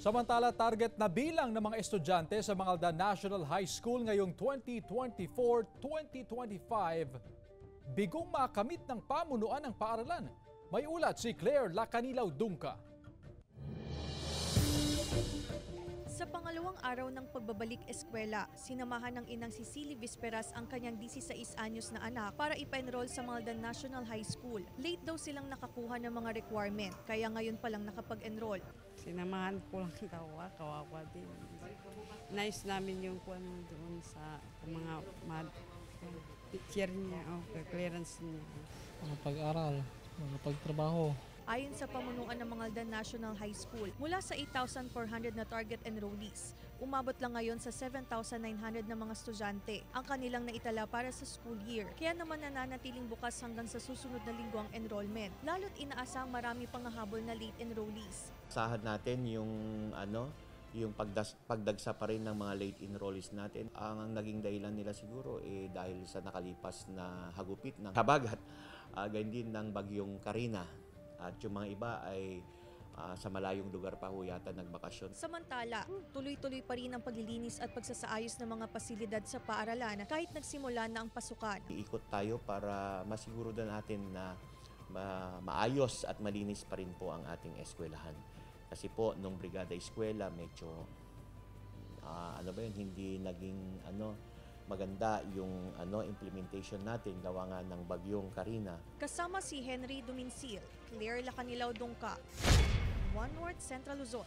Samantala, target na bilang ng mga estudyante sa Mangaldan National High School ngayong 2024-2025, bigong makamit ng pamunuan ng paaralan. May ulat si Claire Lacanilaw Dungka. Sa pangalawang araw ng pagbabalik eskwela, sinamahan ng inang si Silly Visperas ang kanyang 16 anyos na anak para ipa-enroll sa Mangaldan National High School. Late daw silang nakakuha ng mga requirement, kaya ngayon pa lang nakapag-enroll. Sinamahan ko lang daw, kawawa din. Nice namin yung kuwan doon sa mga picture niya, clearance niya. Pag-aral, pagtrabaho. Ayon sa pamunuan ng Mangaldan National High School, mula sa 8,400 na target enrollees, umabot lang ngayon sa 7,900 na mga estudyante ang kanilang naitala para sa school year. Kaya naman nananatiling bukas hanggang sa susunod na linggo ang enrollment, lalo't inaasang marami pang hahabol na late enrollees. Asahan natin yung pagdagsa pa rin ng mga late enrollees natin. Ang naging dahilan nila siguro dahil sa nakalipas na hagupit ng habagat, ganyan din ng bagyong Karina. At yung mga iba ay sa malayong lugar pa ho yata nagbakasyon. Samantala, tuloy-tuloy pa rin ang paglilinis at pagsasaayos ng mga pasilidad sa paaralan kahit nagsimula na ang pasukan. Iikot tayo para masiguro na natin na maayos at malinis pa rin po ang ating eskwelahan. Kasi po, nung Brigada Eskwela, medyo hindi naging maganda yung implementation natin gawa nga ng bagyong Karina. Kasama si Henry Duminsil, Claire Lacanilaw Dungka, One North Central Luzon.